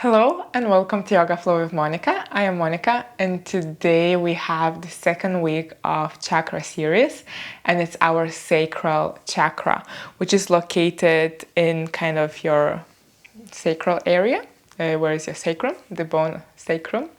Hello and welcome to Yoga Flow with Monica. I am Monica and today we have the second week of chakra series and it's our Sacral Chakra, which is located in kind of your sacral area. Where is your sacrum? The bone sacrum.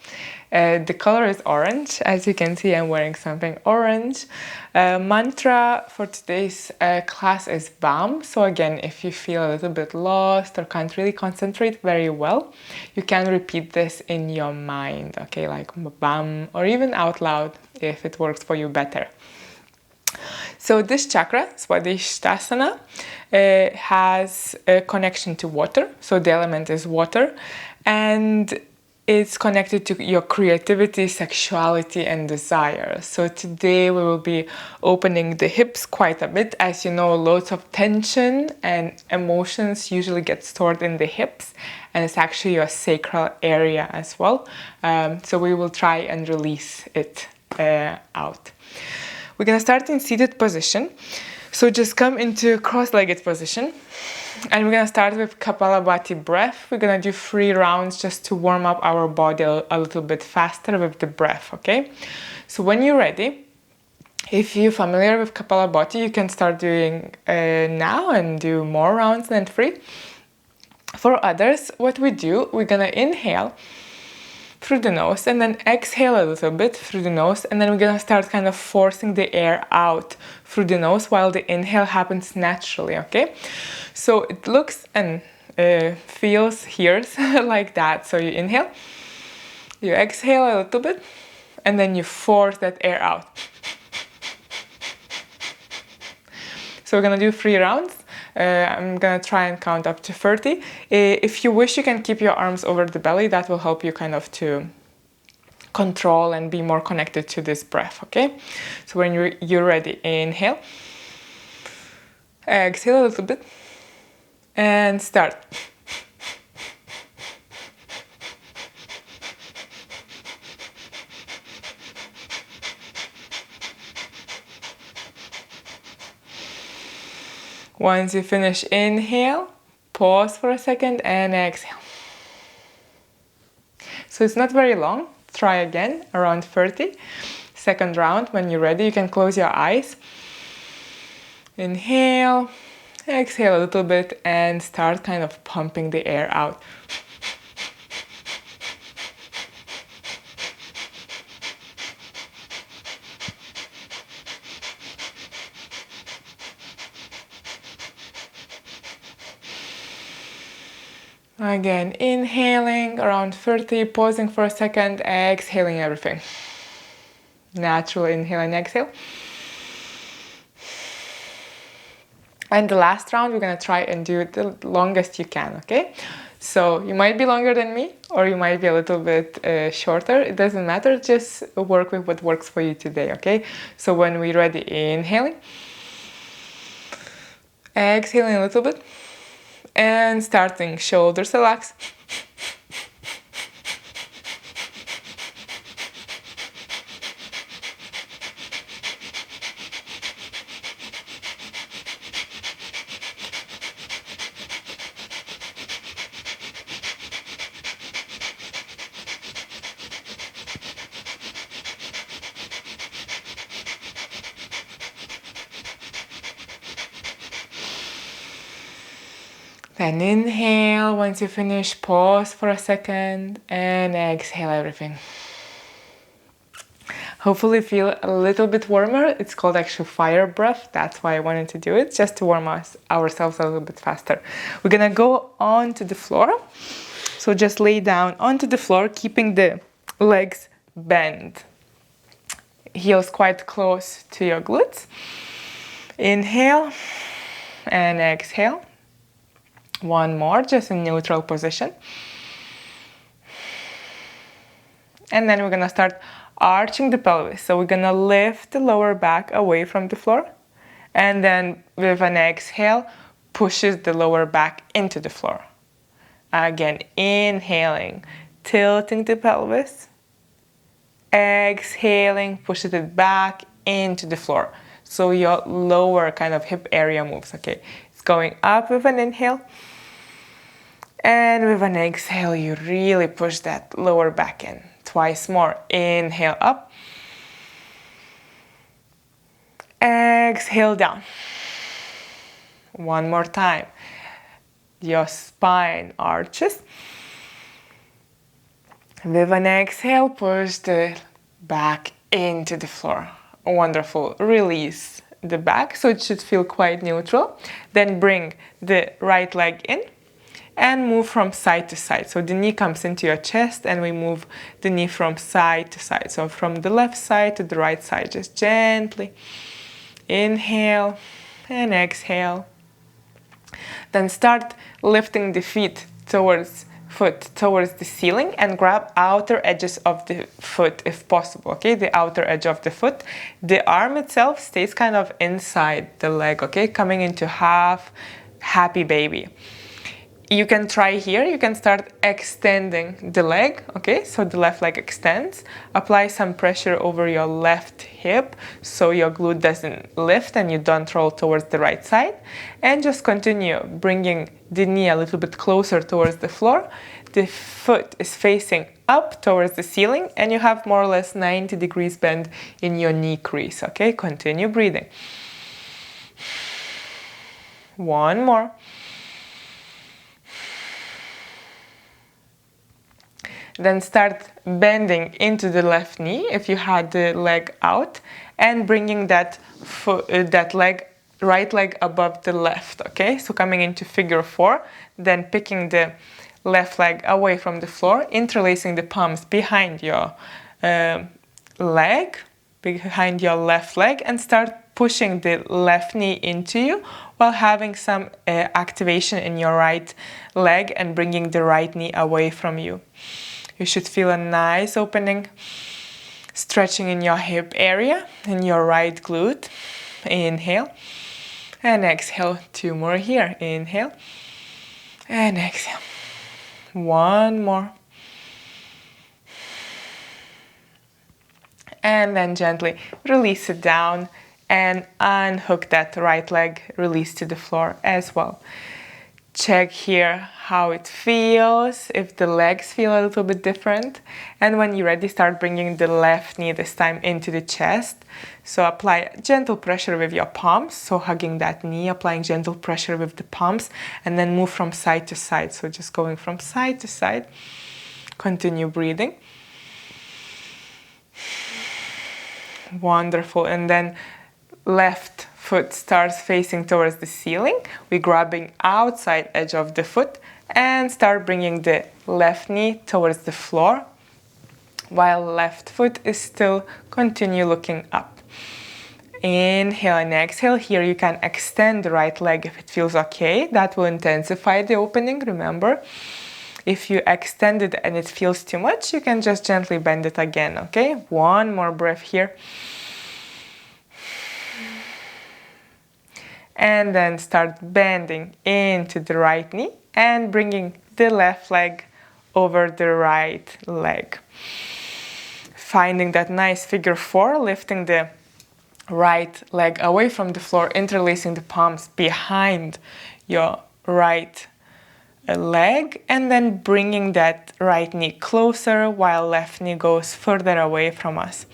The color is orange. As you can see, I'm wearing something orange. Mantra for today's class is BAM. So again, if you feel a little bit lost or can't really concentrate very well, you can repeat this in your mind, okay, like BAM, or even out loud if it works for you better. So this chakra, Svadhishthana, has a connection to water. So the element is water and it's connected to your creativity, sexuality and desire. So today we will be opening the hips quite a bit. As you know, loads of tension and emotions usually get stored in the hips and it's actually your sacral area as well. So we will try and release it out. We're gonna start in seated position. So just come into cross-legged position. And we're gonna start with Kapalabhati Breath. We're gonna do 3 rounds just to warm up our body a little bit faster with the breath, okay? So when you're ready, if you're familiar with Kapalabhati, you can start doing now and do more rounds than 3. For others, what we do, we're gonna inhale through the nose and then exhale a little bit through the nose, and then we're gonna start kind of forcing the air out through the nose while the inhale happens naturally, okay? So it looks and feels, hears like that. So you inhale, you exhale a little bit, and then you force that air out. So we're gonna do 3 rounds. I'm gonna try and count up to 30. If you wish, you can keep your arms over the belly. That will help you kind of to control and be more connected to this breath, okay? So when you're ready, inhale, exhale a little bit, and start. Once you finish, inhale, pause for a second and exhale. So it's not very long. Try again, around 30. Second round, when you're ready, you can close your eyes. Inhale, exhale a little bit and start kind of pumping the air out. Again, inhaling around 30, pausing for a second, exhaling everything. Natural inhale and exhale. And the last round, we're gonna try and do it the longest you can, okay? So you might be longer than me, or you might be a little bit shorter. It doesn't matter, just work with what works for you today, okay? So when we're ready, inhaling, exhaling a little bit, and starting, shoulders relax. Then inhale, once you finish, pause for a second and exhale everything. Hopefully feel a little bit warmer. It's called actually fire breath. That's why I wanted to do it, just to warm ourselves a little bit faster. We're gonna go onto the floor. So just lay down onto the floor, keeping the legs bent. Heels quite close to your glutes. Inhale and exhale. One more, just in neutral position. And then we're gonna start arching the pelvis. So we're gonna lift the lower back away from the floor. And then with an exhale, pushes the lower back into the floor. Again, inhaling, tilting the pelvis. Exhaling, pushes it back into the floor. So your lower kind of hip area moves, okay? It's going up with an inhale. And with an exhale, you really push that lower back in. Twice more. Inhale up. Exhale down. One more time. Your spine arches. With an exhale, push the back into the floor. Wonderful. Release the back so it should feel quite neutral. Then bring the right leg in and move from side to side. So the knee comes into your chest and we move the knee from side to side. So from the left side to the right side, just gently. Inhale and exhale. Then start lifting the foot towards the ceiling and grab outer edges of the foot if possible, okay? The outer edge of the foot. The arm itself stays kind of inside the leg, okay? Coming into half happy baby. You can try here, you can start extending the leg, okay? So the left leg extends. Apply some pressure over your left hip so your glute doesn't lift and you don't roll towards the right side. And just continue bringing the knee a little bit closer towards the floor. The foot is facing up towards the ceiling and you have more or less 90 degrees bend in your knee crease, okay? Continue breathing. One more. Then start bending into the left knee if you had the leg out and bringing that right leg above the left, okay? So coming into figure 4, then picking the left leg away from the floor, interlacing the palms behind your behind your left leg and start pushing the left knee into you while having some activation in your right leg and bringing the right knee away from you. You should feel a nice opening, stretching in your hip area, in your right glute. Inhale and exhale. 2 more here. Inhale and exhale. 1 more. And then gently release it down and unhook that right leg, release to the floor as well. Check here how it feels, if the legs feel a little bit different. And when you're ready, start bringing the left knee this time into the chest. So apply gentle pressure with your palms. So hugging that knee, applying gentle pressure with the palms, and then move from side to side. So just going from side to side. Continue breathing. Wonderful. And then left foot starts facing towards the ceiling. We're grabbing outside edge of the foot and start bringing the left knee towards the floor while left foot is still continue looking up. Inhale and exhale. Here you can extend the right leg if it feels okay. That will intensify the opening, remember. If you extend it and it feels too much, you can just gently bend it again, okay? 1 more breath here. And then start bending into the right knee and bringing the left leg over the right leg. Finding that nice figure 4, lifting the right leg away from the floor, interlacing the palms behind your right leg, and then bringing that right knee closer while left knee goes further away from us.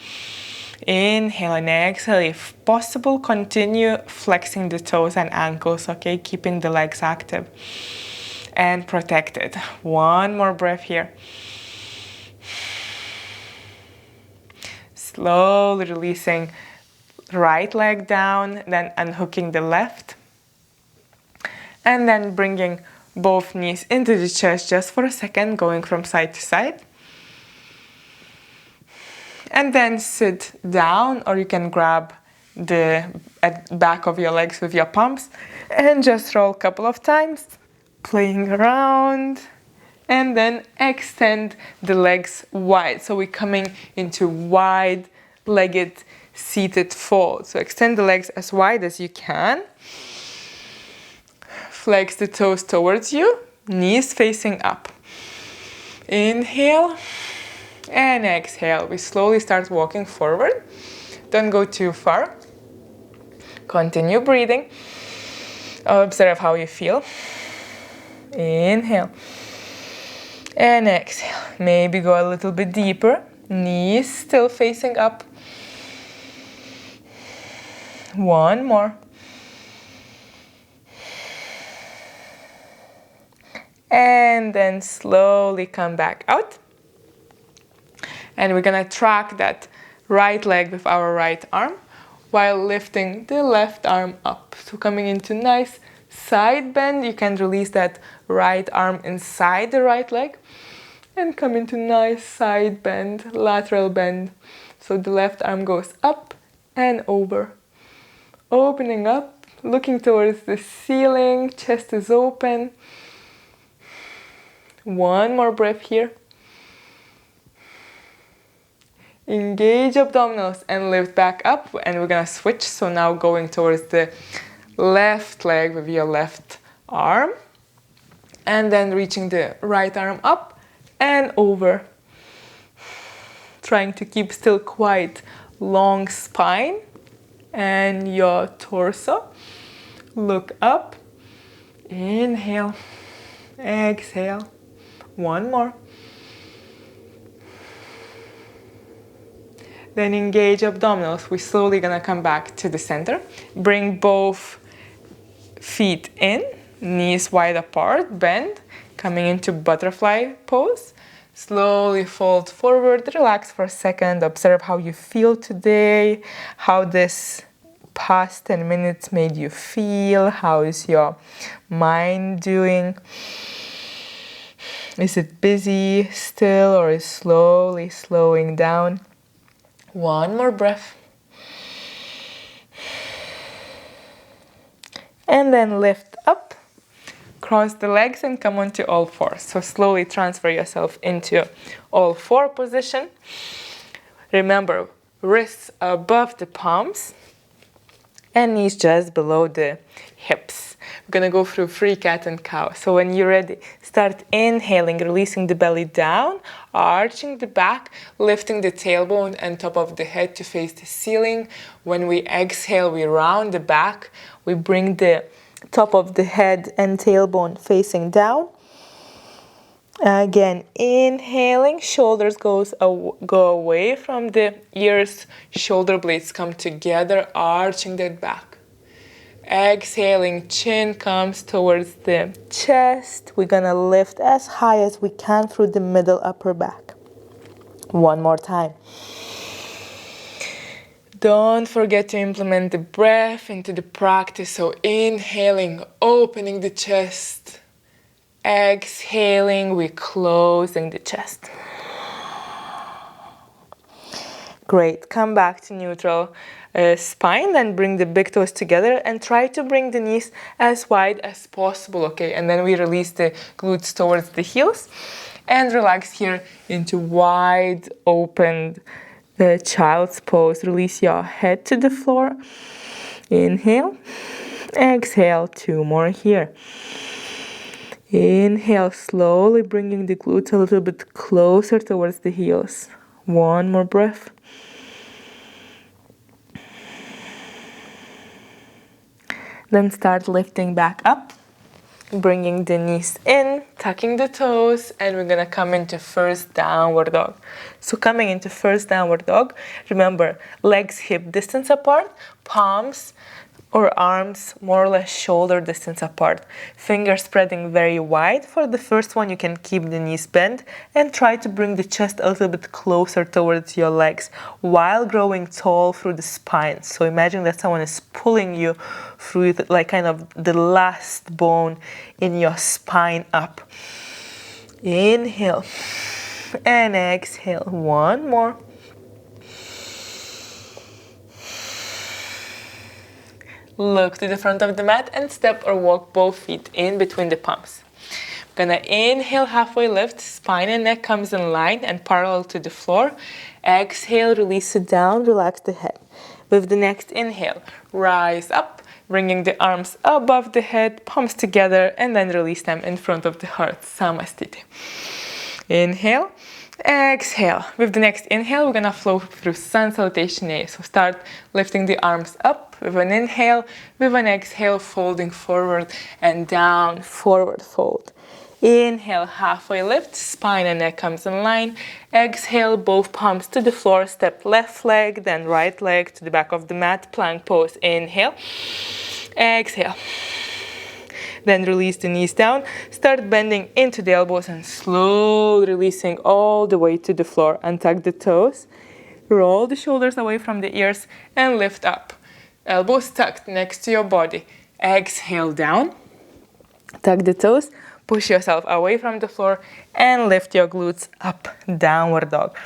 Inhale and exhale. If possible, continue flexing the toes and ankles, okay? Keeping the legs active and protected. 1 more breath here. Slowly releasing right leg down, then unhooking the left. And then bringing both knees into the chest just for a second, going from side to side. And then sit down, or you can grab the back of your legs with your palms and just roll a couple of times, playing around. And then extend the legs wide. So we're coming into wide-legged seated fold. So extend the legs as wide as you can. Flex the toes towards you, knees facing up. Inhale. And exhale. We slowly start walking forward. Don't go too far. Continue breathing. Observe how you feel. Inhale. And exhale. Maybe go a little bit deeper. Knees still facing up. One more. And then slowly come back out. And we're gonna track that right leg with our right arm while lifting the left arm up. So coming into nice side bend, you can release that right arm inside the right leg and come into nice side bend, lateral bend. So the left arm goes up and over. Opening up, looking towards the ceiling, chest is open. One more breath here. Engage abdominals and lift back up, and we're gonna switch. So now going towards the left leg with your left arm, and then reaching the right arm up and over. Trying to keep still quite long spine and your torso. Look up. Inhale. Exhale. One more. Then engage abdominals. We're slowly gonna come back to the center. Bring both feet in, knees wide apart, bend, coming into butterfly pose. Slowly fold forward, relax for a second, observe how you feel today, how this past 10 minutes made you feel, how is your mind doing? Is it busy still or is slowly slowing down? One more breath. And then lift up, cross the legs and come onto all fours. So slowly transfer yourself into all four position. Remember, wrists above the palms and knees just below the hips. We're gonna go through free cat and cow. So when you're ready, start inhaling, releasing the belly down, arching the back, lifting the tailbone and top of the head to face the ceiling. When we exhale, we round the back. We bring the top of the head and tailbone facing down. Again, inhaling, shoulders go away from the ears, shoulder blades come together, arching that back. Exhaling, chin comes towards the chest. We're gonna lift as high as we can through the middle upper back. One more time. Don't forget to implement the breath into the practice. So inhaling, opening the chest. Exhaling, we're closing the chest. Great. Come back to neutral spine, then bring the big toes together and try to bring the knees as wide as possible, okay? And then we release the glutes towards the heels and relax here into wide open child's pose. Release your head to the floor. Inhale. Exhale, two more here. Inhale, slowly bringing the glutes a little bit closer towards the heels. One more breath. Then start lifting back up, bringing the knees in, tucking the toes, and we're gonna come into first downward dog. So coming into first downward dog, remember, legs hip distance apart, palms or arms more or less shoulder distance apart. Fingers spreading very wide. For the first one, you can keep the knees bent and try to bring the chest a little bit closer towards your legs while growing tall through the spine. So imagine that someone is pulling you through like kind of the last bone in your spine up. Inhale and exhale. One more. Look to the front of the mat and step or walk both feet in between the palms. Gonna inhale, halfway lift, spine and neck comes in line and parallel to the floor. Exhale, release it down, relax the head. With the next inhale, rise up, bringing the arms above the head, palms together, and then release them in front of the heart, Samastiti. Inhale. Exhale. With the next inhale, we're gonna flow through Sun Salutation A. So start lifting the arms up with an inhale, with an exhale, folding forward and down, forward fold. Inhale, halfway lift, spine and neck comes in line. Exhale, both palms to the floor, step left leg, then right leg to the back of the mat, plank pose. Inhale, exhale. Then release the knees down, start bending into the elbows and slowly releasing all the way to the floor. Untuck the toes, roll the shoulders away from the ears and lift up. Elbows tucked next to your body. Exhale down, tuck the toes, push yourself away from the floor and lift your glutes up, downward dog.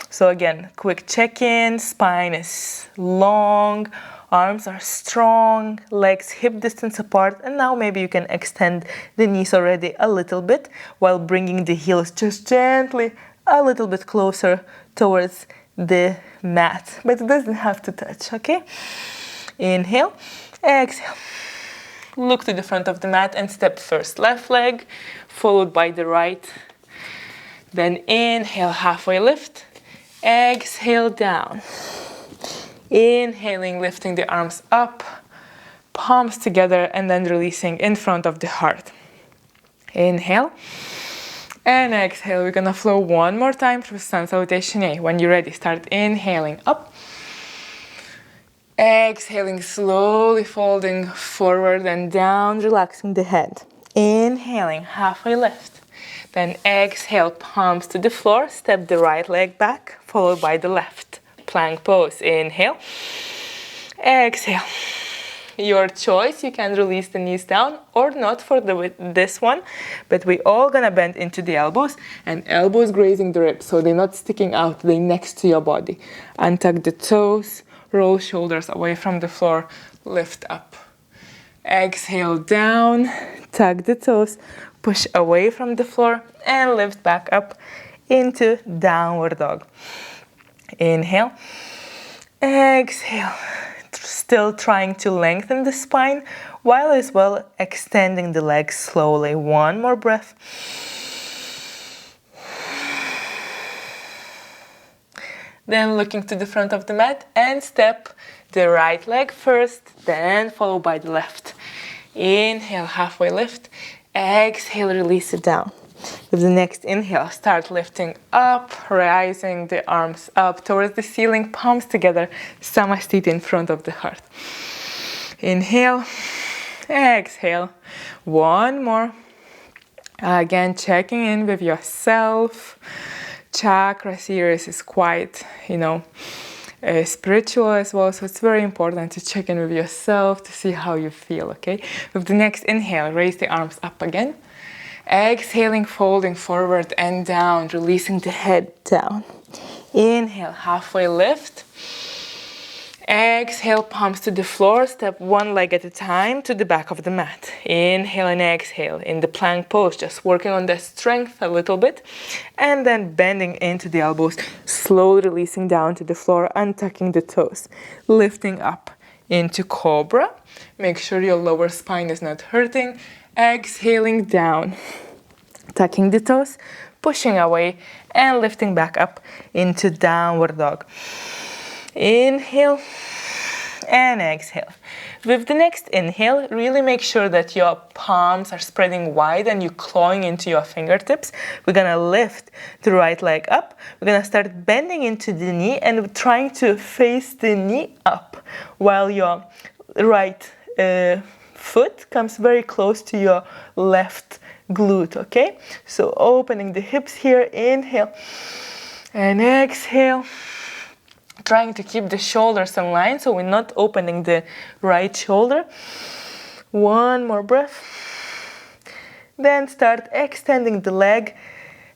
So again, quick check-in, spine is long, arms are strong, legs hip distance apart, and now maybe you can extend the knees already a little bit while bringing the heels just gently a little bit closer towards the mat, but it doesn't have to touch, okay? Inhale, exhale. Look to the front of the mat and step first left leg, followed by the right. Then inhale, halfway lift. Exhale down. Inhaling, lifting the arms up, palms together, and then releasing in front of the heart. Inhale and exhale. We're gonna flow one more time through Salutation A. When you're ready, start inhaling up. Exhaling, slowly folding forward and down, relaxing the head. Inhaling, halfway lift. Then exhale, palms to the floor, step the right leg back, followed by the left. Plank pose. Inhale, exhale. Your choice, you can release the knees down or not for this one, but we all gonna bend into the elbows and elbows grazing the ribs, so they're not sticking out, they're next to your body. Untuck the toes, roll shoulders away from the floor, lift up. Exhale down, tuck the toes, push away from the floor and lift back up into downward dog. Inhale, exhale. Still trying to lengthen the spine while as well extending the legs slowly. One more breath. Then looking to the front of the mat and step the right leg first, then followed by the left. Inhale, halfway lift. Exhale, release it down. With the next inhale, start lifting up, rising the arms up towards the ceiling, palms together, Samastiti in front of the heart. Inhale, exhale. One more. Again, checking in with yourself. Chakra series is quite, spiritual as well, so it's very important to check in with yourself to see how you feel, okay? With the next inhale, raise the arms up again. Exhaling, folding forward and down, releasing the head down. Inhale, halfway lift. Exhale, palms to the floor, step one leg at a time to the back of the mat. Inhale and exhale in the plank pose, just working on the strength a little bit. And then bending into the elbows, slowly releasing down to the floor, untucking the toes. Lifting up into cobra. Make sure your lower spine is not hurting. Exhaling down, tucking the toes, pushing away and lifting back up into downward dog. Inhale and exhale. With the next inhale, really make sure that your palms are spreading wide and you're clawing into your fingertips. We're gonna lift the right leg up. We're gonna start bending into the knee and trying to face the knee up while your right foot comes very close to your left glute, okay? So opening the hips here, inhale and exhale. Trying to keep the shoulders in line so we're not opening the right shoulder. One more breath. Then start extending the leg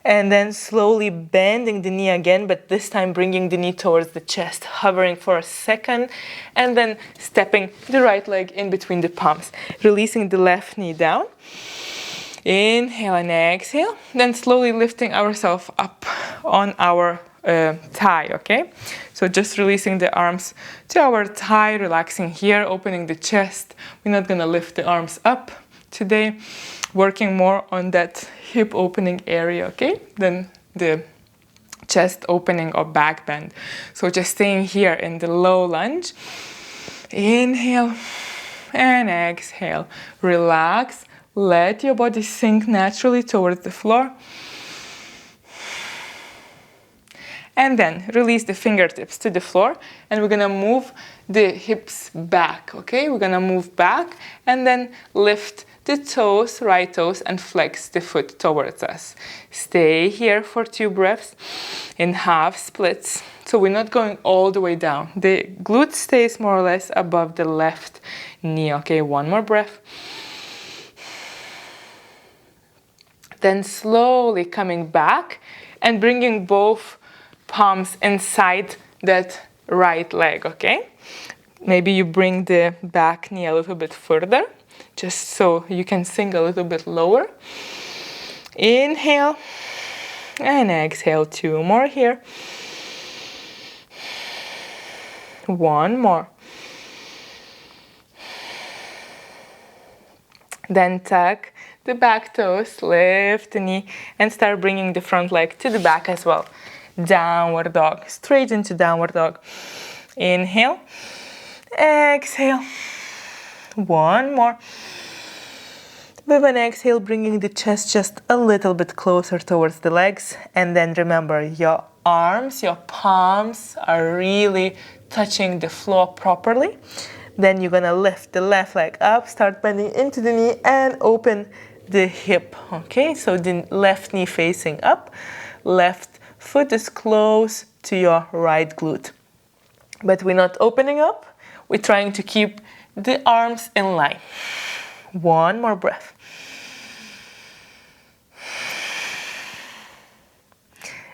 and then slowly bending the knee again, but this time bringing the knee towards the chest, hovering for a second, and then stepping the right leg in between the palms, releasing the left knee down. Inhale and exhale, then slowly lifting ourselves up on our thigh, okay? So just releasing the arms to our thigh, relaxing here, opening the chest. We're not gonna lift the arms up today, working more on that hip opening area, okay, than the chest opening or back bend. So just staying here in the low lunge. Inhale and exhale. Relax, Let your body sink naturally towards the floor. And then release the fingertips to the floor, and we're gonna move the hips back, okay? We're gonna move back and then lift the toes, right toes, and flex the foot towards us. Stay here for 2 breaths in half splits. So we're not going all the way down. The glute stays more or less above the left knee, okay? 1 more breath. Then slowly coming back and bringing both palms inside that right leg, okay? Maybe you bring the back knee a little bit further, just so you can sink a little bit lower. Inhale and exhale. 2 more here. 1 more. Then tuck the back toes, lift the knee, and start bringing the front leg to the back as well. Downward dog, straight into downward dog. Inhale, exhale. 1 more. With an exhale, bringing the chest just a little bit closer towards the legs. And then remember, your arms, your palms are really touching the floor properly. Then you're gonna lift the left leg up, start bending into the knee and open the hip, okay? So the left knee facing up, left foot is close to your right glute. But we're not opening up, we're trying to keep the arms in line. 1 more breath.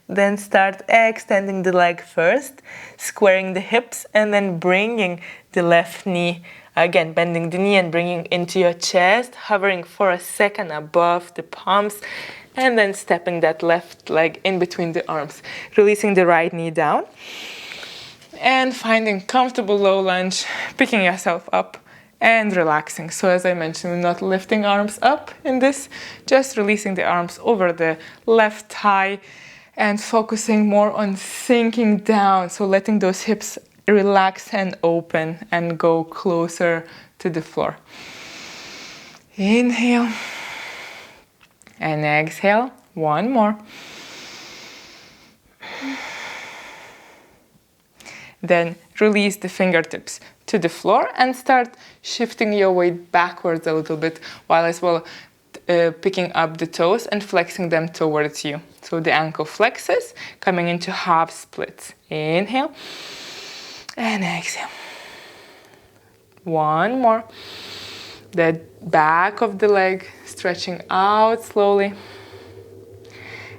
Then start extending the leg first, squaring the hips, and then bringing the left knee, again bending the knee and bringing into your chest, hovering for a second above the palms, and then stepping that left leg in between the arms, releasing the right knee down, and finding comfortable low lunge, picking yourself up and relaxing. So as I mentioned, we're not lifting arms up in this, just releasing the arms over the left thigh and focusing more on sinking down. So letting those hips relax and open and go closer to the floor. Inhale and exhale. 1 more. Then release the fingertips to the floor and start shifting your weight backwards a little bit, while as well picking up the toes and flexing them towards you. So the ankle flexes, coming into half splits. Inhale and exhale. 1 more. The back of the leg stretching out slowly.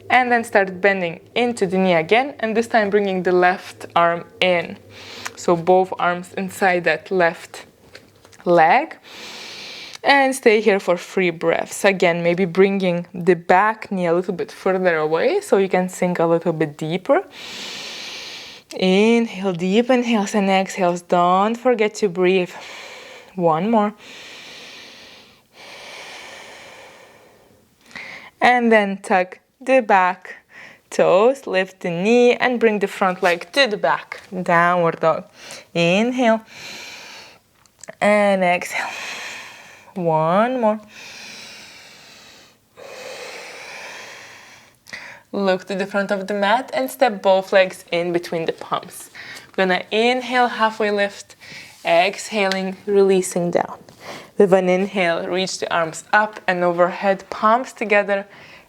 And then start bending into the knee again, and this time bringing the left arm in. So both arms inside that left leg. And stay here for 3 breaths. Again, maybe bringing the back knee a little bit further away so you can sink a little bit deeper. Inhale, deep inhales and exhales. Don't forget to breathe. 1 more. And then tuck the back toes, lift the knee and bring the front leg to the back. Downward dog. Inhale and exhale. 1 more. Look to the front of the mat and step both legs in between the palms. Gonna inhale, halfway lift, exhaling, releasing down. With an inhale, reach the arms up and overhead, palms together.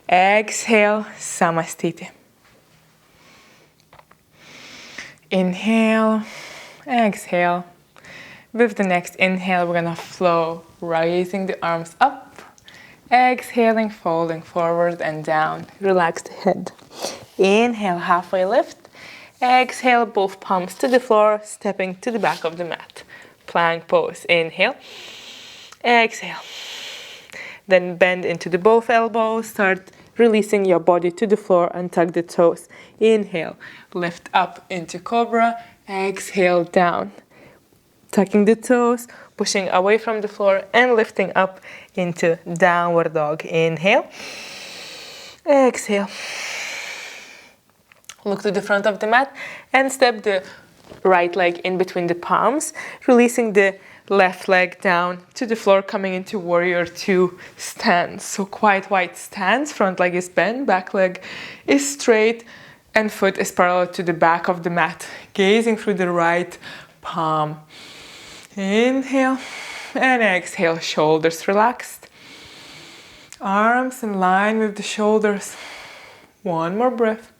Exhale, Samastiti. Inhale, exhale. With the next inhale, we're gonna flow, raising the arms up, exhaling, folding forward and down. Relax the head. Inhale, halfway lift. Exhale, both palms to the floor, stepping to the back of the mat. Plank pose. Inhale, exhale. Then bend into the both elbows. Start releasing your body to the floor and tuck the toes. Inhale, lift up into cobra. Exhale, down. Tucking the toes, pushing away from the floor and lifting up into downward dog. Inhale, exhale. Look to the front of the mat and step the right leg in between the palms, releasing the left leg down to the floor, coming into warrior two stance. So quite wide stance, front leg is bent, back leg is straight, and foot is parallel to the back of the mat, gazing through the right palm. Inhale and exhale, shoulders relaxed. Arms in line with the shoulders. One more breath.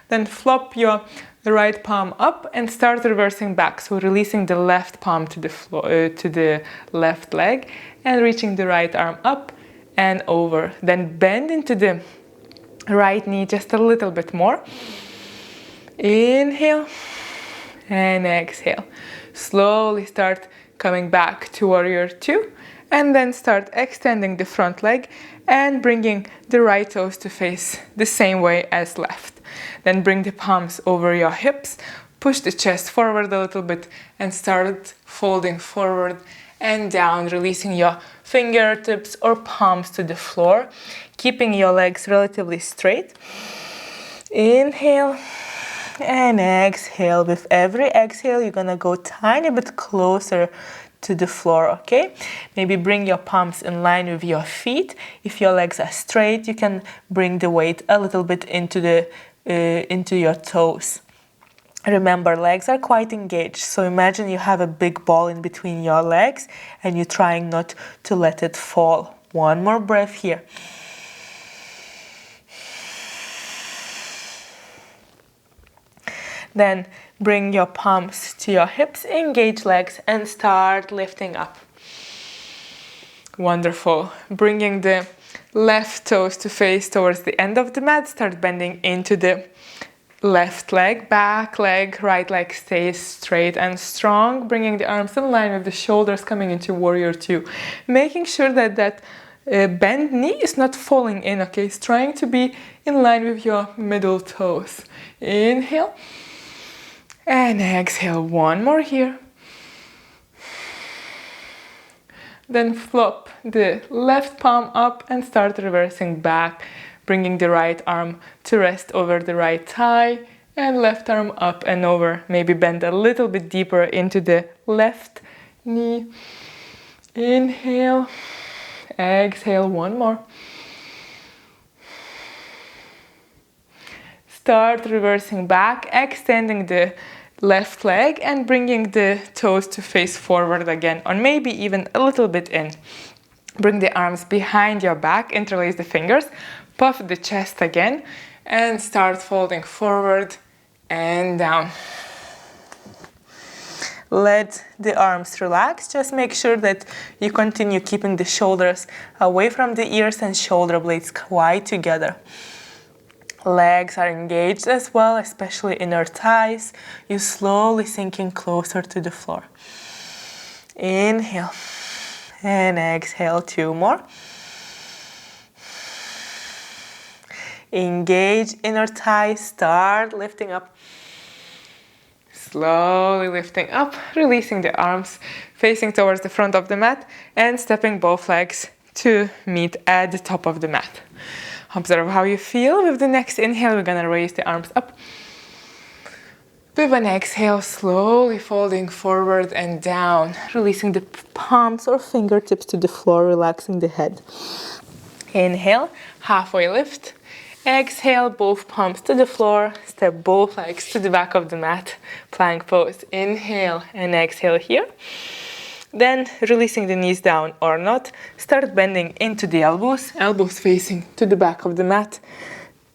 Then flop the right palm up and start reversing back. So releasing the left palm to the floor, to the left leg, and reaching the right arm up and over. Then bend into the right knee just a little bit more. Inhale and exhale. Slowly start coming back to warrior two, and then start extending the front leg and bringing the right toes to face the same way as left. Then bring the palms over your hips, push the chest forward a little bit, and start folding forward and down, releasing your fingertips or palms to the floor, keeping your legs relatively straight. Inhale and exhale. With every exhale, you're gonna go tiny bit closer to the floor, okay? Maybe bring your palms in line with your feet. If your legs are straight, you can bring the weight a little bit into your toes. Remember, legs are quite engaged, so imagine you have a big ball in between your legs and you're trying not to let it fall. One more breath here. Then bring your palms to your hips, engage legs, and start lifting up. Wonderful. Bringing the left toes to face towards the end of the mat. Start bending into the left leg, back leg, right leg stays straight and strong. Bringing the arms in line with the shoulders, coming into warrior two. Making sure that bent knee is not falling in, okay? It's trying to be in line with your middle toes. Inhale. And exhale, one more here. Then flop the left palm up and start reversing back, bringing the right arm to rest over the right thigh and left arm up and over. Maybe bend a little bit deeper into the left knee. Inhale, exhale, one more. Start reversing back, extending the left leg and bringing the toes to face forward again, or maybe even a little bit in. Bring the arms behind your back, interlace the fingers, puff the chest again, and start folding forward and down. Let the arms relax. Just make sure that you continue keeping the shoulders away from the ears and shoulder blades quite together. Legs are engaged as well, especially inner thighs. You're slowly sinking closer to the floor. Inhale and exhale, two more. Engage inner thighs, start lifting up. Slowly lifting up, releasing the arms, facing towards the front of the mat and stepping both legs to meet at the top of the mat. Observe how you feel. With the next inhale, we're gonna raise the arms up. With an exhale, slowly folding forward and down, releasing the palms or fingertips to the floor, relaxing the head. Inhale, halfway lift. Exhale, both palms to the floor, step both legs to the back of the mat, plank pose. Inhale and exhale here. Then releasing the knees down or not, start bending into the elbows, elbows facing to the back of the mat,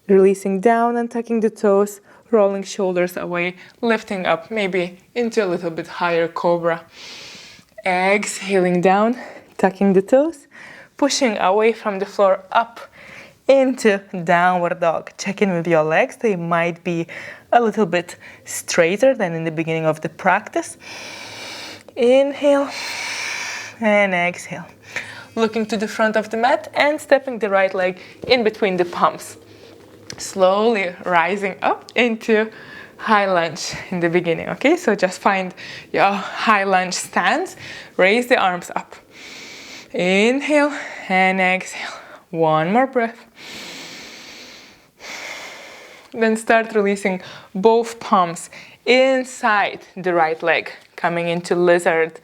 releasing down and tucking the toes, rolling shoulders away, lifting up maybe into a little bit higher cobra. Exhaling down, tucking the toes, pushing away from the floor up into downward dog. Check in with your legs. They might be a little bit straighter than in the beginning of the practice. Inhale and exhale. Looking to the front of the mat and stepping the right leg in between the palms. Slowly rising up into high lunge in the beginning, okay? So just find your high lunge stance. Raise the arms up. Inhale and exhale. One more breath. Then start releasing both palms inside the right leg, coming into lizard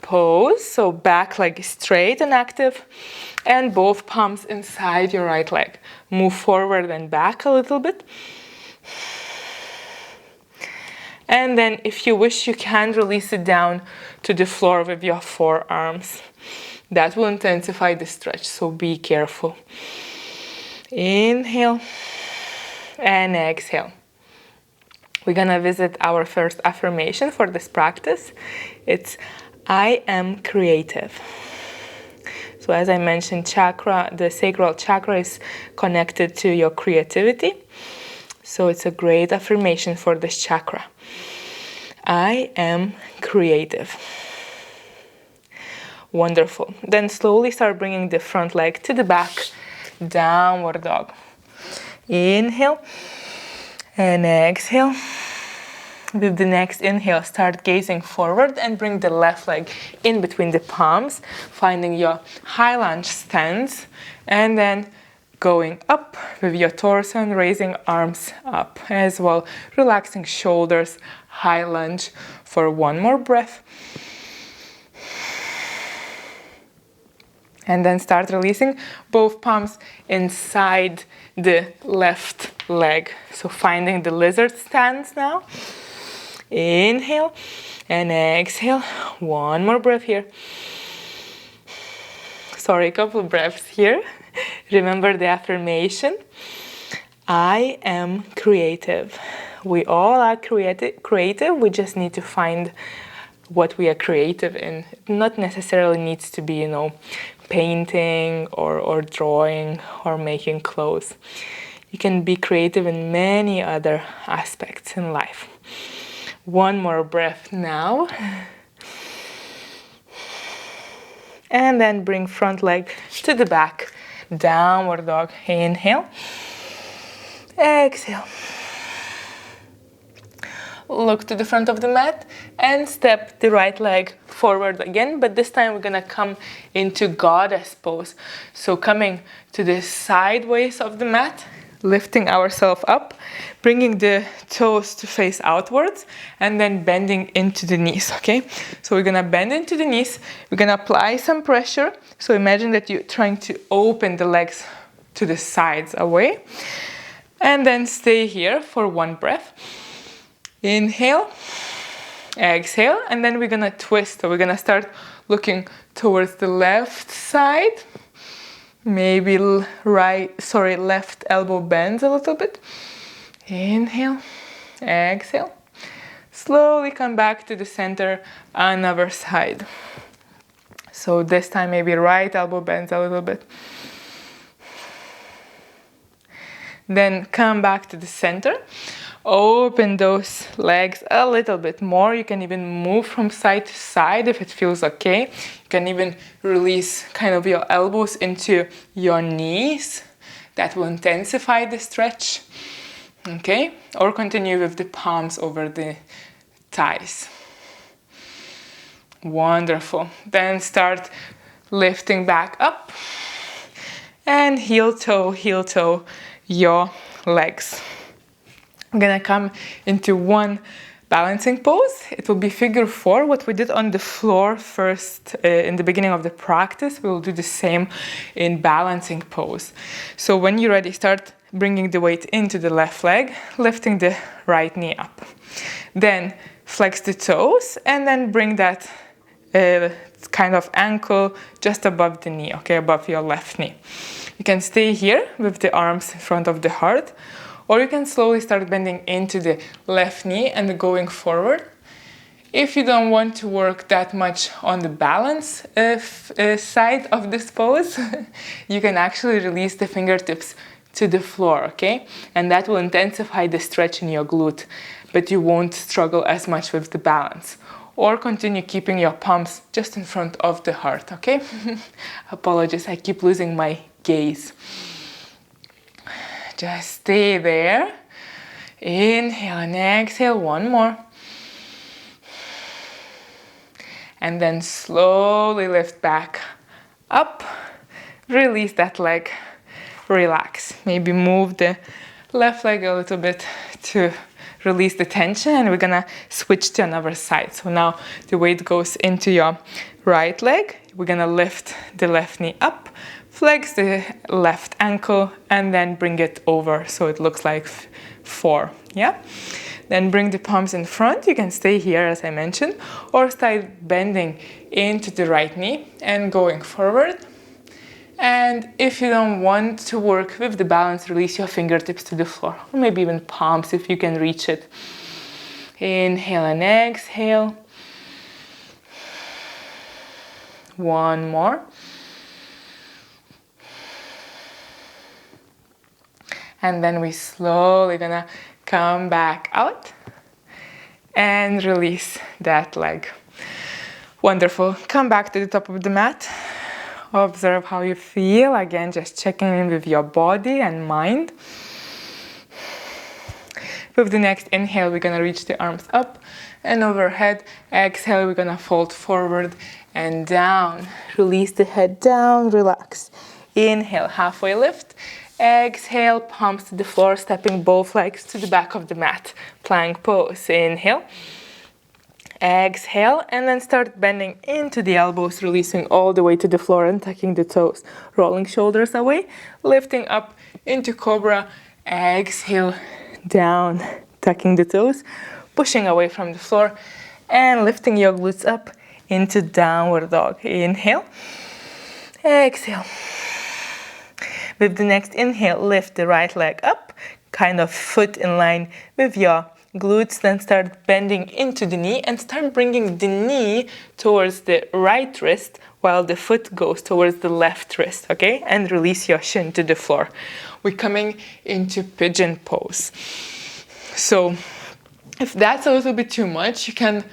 pose. So back leg is straight and active, and both palms inside your right leg. Move forward and back a little bit. And then if you wish, you can release it down to the floor with your forearms. That will intensify the stretch, so be careful. Inhale and exhale. We're gonna visit our first affirmation for this practice. It's I am creative. So as I mentioned, chakra, the sacral chakra is connected to your creativity. So it's a great affirmation for this chakra. I am creative. Wonderful. Then slowly start bringing the front leg to the back, downward dog. Inhale and exhale. With the next inhale, start gazing forward and bring the left leg in between the palms, finding your high lunge stance, and then going up with your torso and raising arms up as well, relaxing shoulders, high lunge for one more breath. And then start releasing both palms inside the left leg. So finding the lizard stance now. Inhale and exhale. One more breath here. Sorry, a couple breaths here. Remember the affirmation. I am creative. We all are creative. We just need to find what we are creative in. It not necessarily needs to be, painting or drawing or making clothes. You can be creative in many other aspects in life. One more breath now. And then bring front leg to the back. Downward dog. Inhale. Exhale. Look to the front of the mat and step the right leg forward again, but this time we're gonna come into goddess pose. So coming to the sideways of the mat, lifting ourselves up, bringing the toes to face outwards, and then bending into the knees, okay? So we're gonna bend into the knees, we're gonna apply some pressure. So imagine that you're trying to open the legs to the sides away, and then stay here for one breath. Inhale, exhale, and then we're gonna twist. So we're gonna start looking towards the left side. Maybe left elbow bends a little bit. Inhale, exhale. Slowly come back to the center, another side. So this time maybe right elbow bends a little bit. Then come back to the center. Open those legs a little bit more. You can even move from side to side if it feels okay. You can even release kind of your elbows into your knees. That will intensify the stretch. Okay? Or continue with the palms over the thighs. Wonderful. Then start lifting back up. And heel toe, your legs. I'm gonna come into one balancing pose. It will be figure 4. What we did on the floor first in the beginning of the practice, we will do the same in balancing pose. So when you're ready, start bringing the weight into the left leg, lifting the right knee up. Then flex the toes and then bring that kind of ankle just above the knee, okay, above your left knee. You can stay here with the arms in front of the heart, or you can slowly start bending into the left knee and going forward. If you don't want to work that much on the balance side of this pose, you can actually release the fingertips to the floor, okay? And that will intensify the stretch in your glute, but you won't struggle as much with the balance. Or continue keeping your palms just in front of the heart, okay? Apologies, I keep losing my gaze. Just stay there. Inhale and exhale, one more. And then slowly lift back up. Release that leg. Relax. Maybe move the left leg a little bit to release the tension, and we're gonna switch to another side. So now the weight goes into your right leg. We're gonna lift the left knee up, flex the left ankle, and then bring it over so it looks like 4, yeah? Then bring the palms in front. You can stay here as I mentioned, or start bending into the right knee and going forward. And if you don't want to work with the balance, release your fingertips to the floor, or maybe even palms if you can reach it. Inhale and exhale. One more. And then we slowly gonna come back out and release that leg. Wonderful. Come back to the top of the mat. Observe how you feel. Again, just checking in with your body and mind. With the next inhale, we're gonna reach the arms up and overhead. Exhale, we're gonna fold forward and down. Release the head down, relax. Inhale, halfway lift. Exhale, palms to the floor, stepping both legs to the back of the mat. Plank pose. Inhale. Exhale, and then start bending into the elbows, releasing all the way to the floor and tucking the toes. Rolling shoulders away, lifting up into cobra. Exhale, down, tucking the toes, pushing away from the floor, and lifting your glutes up into downward dog. Inhale, exhale. With the next inhale, lift the right leg up, kind of foot in line with your glutes, then start bending into the knee and start bringing the knee towards the right wrist while the foot goes towards the left wrist, okay? And release your shin to the floor. We're coming into pigeon pose. So if that's a little bit too much, you can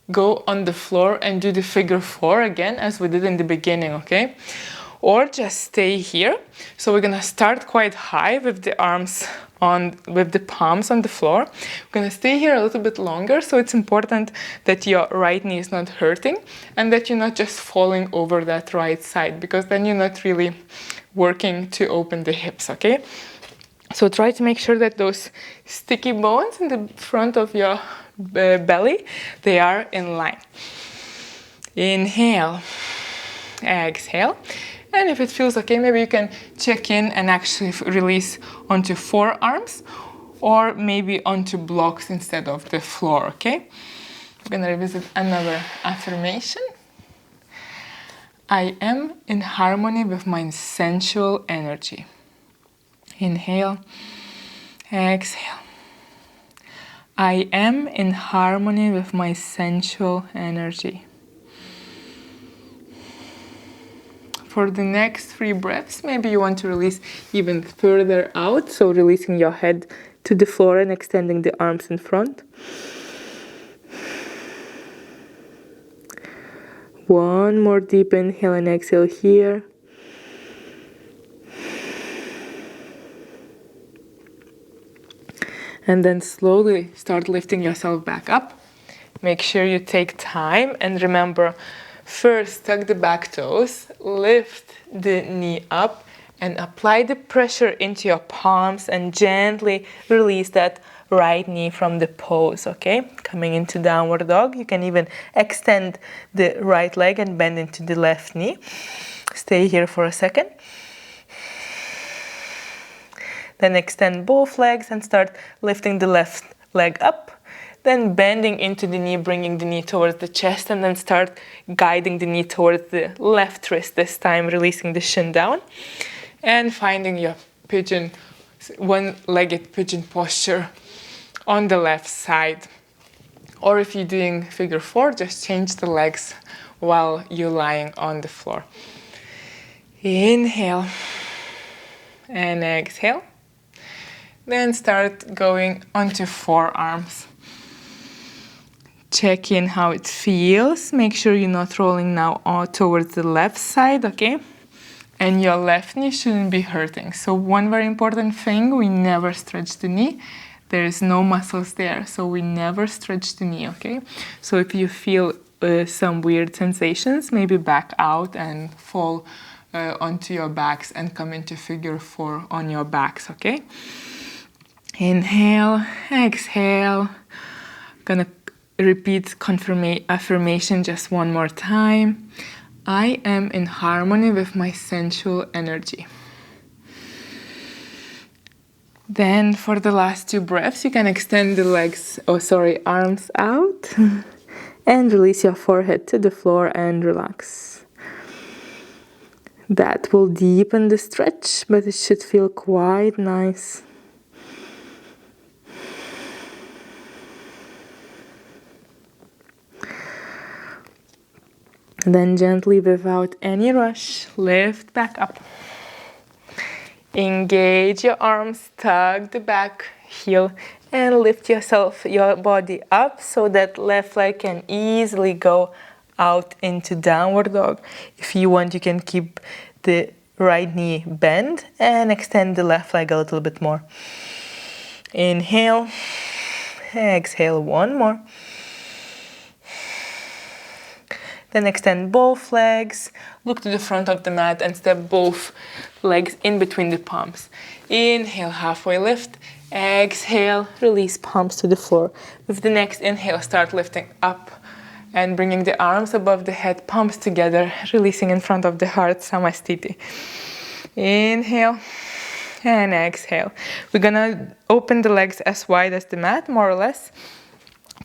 go on the floor and do the figure 4 again as we did in the beginning, okay? Or just stay here. So we're gonna start quite high with the arms with the palms on the floor. We're gonna stay here a little bit longer, so it's important that your right knee is not hurting and that you're not just falling over that right side, because then you're not really working to open the hips, okay? So try to make sure that those sticky bones in the front of your belly, they are in line. Inhale, exhale. And if it feels okay, maybe you can check in and actually release onto forearms or maybe onto blocks instead of the floor, okay? I'm gonna revisit another affirmation. I am in harmony with my sensual energy. Inhale, exhale. I am in harmony with my sensual energy. For the next 3 breaths, maybe you want to release even further out, so releasing your head to the floor and extending the arms in front. One more deep inhale and exhale here. And then slowly start lifting yourself back up. Make sure you take time and remember, first, tuck the back toes, lift the knee up, and apply the pressure into your palms and gently release that right knee from the pose, okay? Coming into downward dog. You can even extend the right leg and bend into the left knee. Stay here for a second. Then extend both legs and start lifting the left leg up. Then bending into the knee, bringing the knee towards the chest, and then start guiding the knee towards the left wrist this time, releasing the shin down. And finding your pigeon, one-legged pigeon posture on the left side. Or if you're doing figure 4, just change the legs while you're lying on the floor. Inhale and exhale. Then start going onto forearms. Check in how it feels. Make sure you're not rolling now towards the left side, okay? And your left knee shouldn't be hurting. So one very important thing, we never stretch the knee. There is no muscles there, so we never stretch the knee, okay? So if you feel some weird sensations, maybe back out and fall onto your backs and come into figure 4 on your backs, okay? Inhale, exhale. Gonna repeat affirmation just one more time. I am in harmony with my sensual energy. Then for the last 2 breaths, you can extend the arms out and release your forehead to the floor and relax. That will deepen the stretch, but it should feel quite nice. Then gently, without any rush, lift back up. Engage your arms, tug the back heel, and lift your body up so that left leg can easily go out into downward dog. If you want, you can keep the right knee bent and extend the left leg a little bit more. Inhale, exhale, one more. Then extend both legs, look to the front of the mat and step both legs in between the palms. Inhale, halfway lift. Exhale, release palms to the floor. With the next inhale, start lifting up and bringing the arms above the head, palms together, releasing in front of the heart, Samastiti. Inhale and exhale. We're gonna open the legs as wide as the mat, more or less.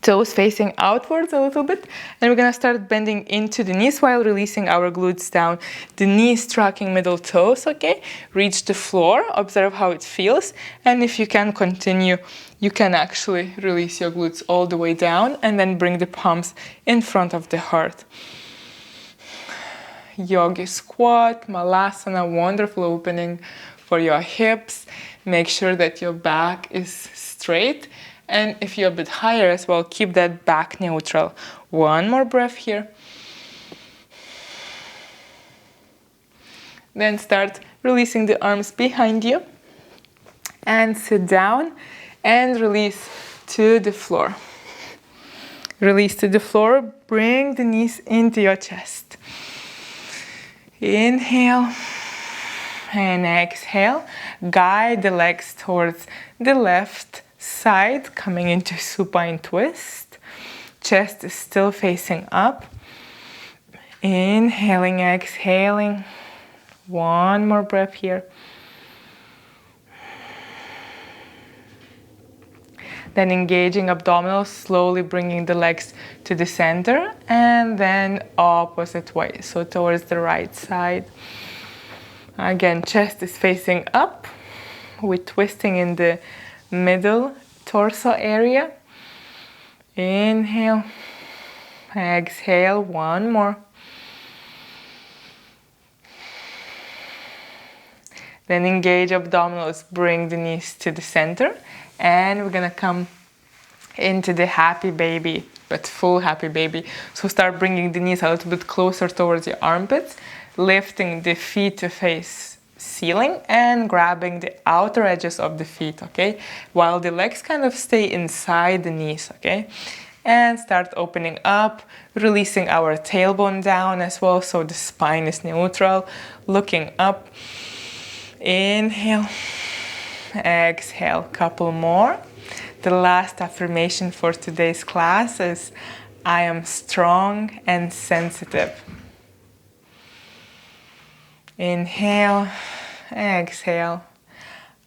Toes facing outwards a little bit, and we're gonna start bending into the knees while releasing our glutes down. The knees tracking middle toes, okay? Reach the floor, observe how it feels, and if you can continue, you can actually release your glutes all the way down and then bring the palms in front of the heart. Yogi squat, Malasana, wonderful opening for your hips. Make sure that your back is straight. And if you're a bit higher as well, keep that back neutral. One more breath here. Then start releasing the arms behind you. And sit down and release to the floor. Release to the floor. Bring the knees into your chest. Inhale and exhale. Guide the legs towards the left side, coming into supine twist. Chest is still facing up. Inhaling, exhaling. One more breath here. Then engaging abdominals, slowly bringing the legs to the center, and then opposite way, so towards the right side. Again, chest is facing up. We're twisting in the middle torso area. Inhale, exhale, one more. Then engage abdominals, bring the knees to the center, and we're gonna come into the happy baby, but full happy baby. So start bringing the knees a little bit closer towards your armpits, lifting the feet to face ceiling and grabbing the outer edges of the feet, okay? While the legs kind of stay inside the knees, okay? And start opening up, releasing our tailbone down as well, so the spine is neutral, looking up. Inhale, exhale, couple more. The last affirmation for today's class is, I am strong and sensitive. Inhale, exhale.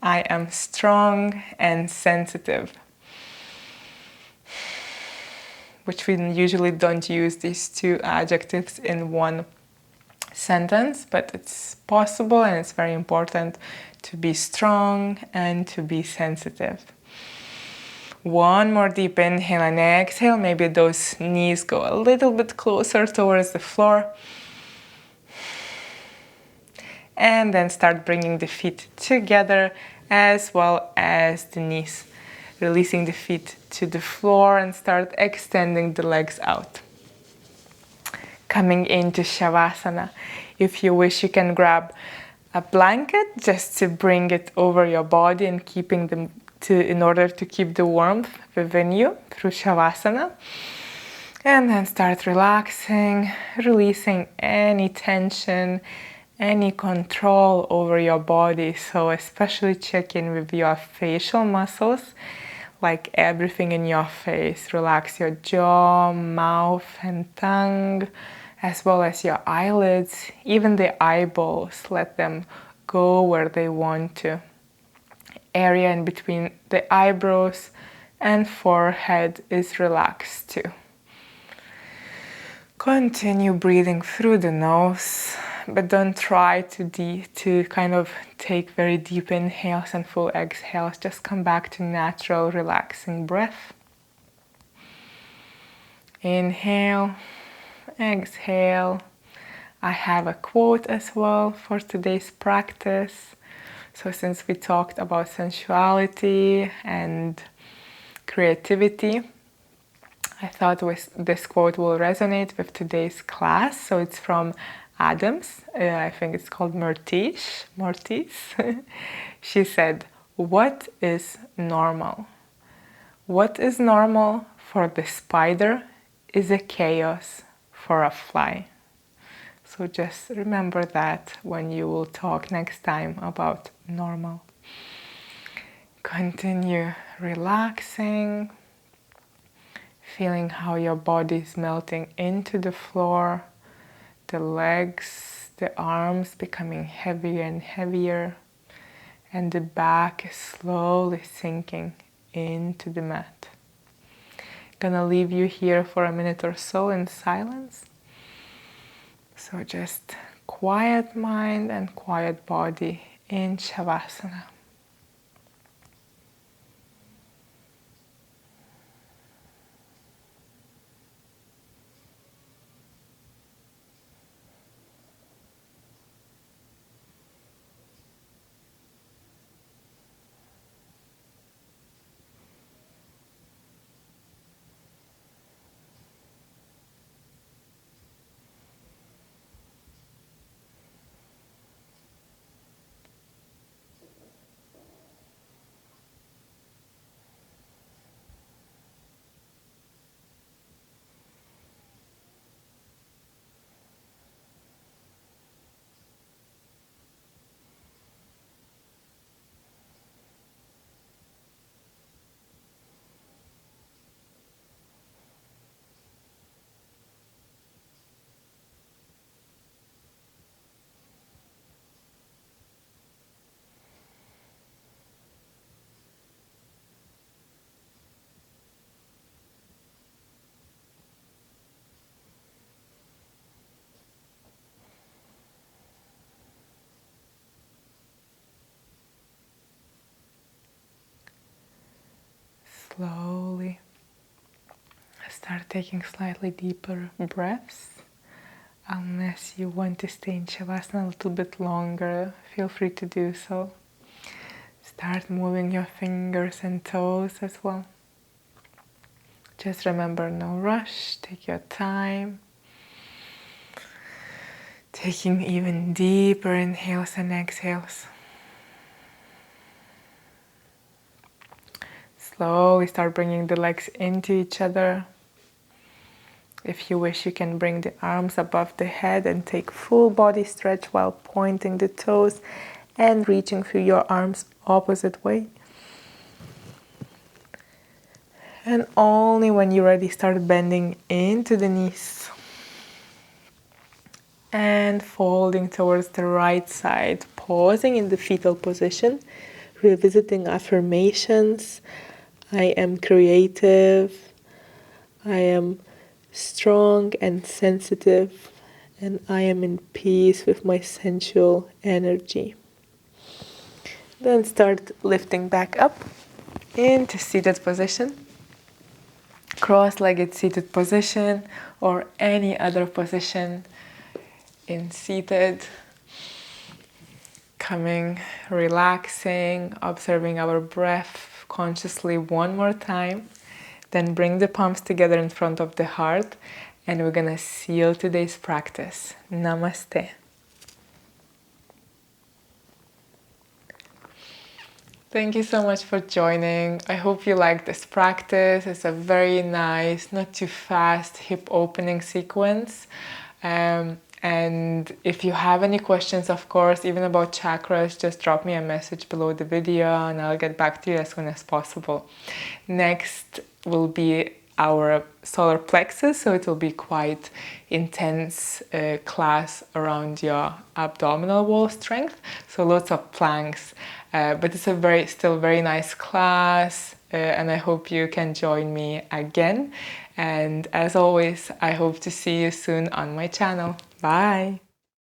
I am strong and sensitive. Which we usually don't use these two adjectives in one sentence, but it's possible and it's very important to be strong and to be sensitive. One more deep inhale and exhale. Maybe those knees go a little bit closer towards the floor. And then start bringing the feet together as well as the knees. Releasing the feet to the floor and start extending the legs out. Coming into Shavasana. If you wish, you can grab a blanket just to bring it over your body and keeping them in order to keep the warmth within you through Shavasana. And then start relaxing, releasing any tension, any control over your body. So especially check in with your facial muscles, like everything in your face. Relax your jaw, mouth and tongue, as well as your eyelids, even the eyeballs. Let them go where they want to. Area in between the eyebrows and forehead is relaxed too. Continue breathing through the nose, but don't try to kind of take very deep inhales and full exhales. Just come back to natural, relaxing breath. Inhale, exhale. I have a quote as well for today's practice. So since we talked about sensuality and creativity, I thought this quote will resonate with today's class. So it's from Adams. I think it's called Mortiz. She said, "What is normal? What is normal for the spider is a chaos for a fly." So just remember that when you will talk next time about normal. Continue relaxing, feeling how your body is melting into the floor, the legs, the arms becoming heavier and heavier, and the back is slowly sinking into the mat. Gonna leave you here for a minute or so in silence. So just quiet mind and quiet body in Shavasana. Slowly start taking slightly deeper breaths. Unless you want to stay in Shavasana a little bit longer, feel free to do so. Start moving your fingers and toes as well. Just remember, no rush, take your time. Taking even deeper inhales and exhales. Slowly start bringing the legs into each other. If you wish, you can bring the arms above the head and take full body stretch while pointing the toes and reaching through your arms opposite way. And only when you're ready, start bending into the knees. And folding towards the right side, pausing in the fetal position, revisiting affirmations. I am creative, I am strong and sensitive, and I am in peace with my sensual energy. Then start lifting back up into seated position, cross-legged seated position, or any other position in seated. Coming, relaxing, observing our breath consciously one more time. Then bring the palms together in front of the heart, and we're gonna seal today's practice. Namaste. Thank you so much for joining. I hope you like this practice. It's a very nice, not too fast hip opening sequence. And if you have any questions, of course, even about chakras, just drop me a message below the video and I'll get back to you as soon as possible. Next will be our solar plexus, so it will be quite intense class around your abdominal wall strength, so lots of planks, but it's a still very nice class, and I hope you can join me again. And as always, I hope to see you soon on my channel. Bye!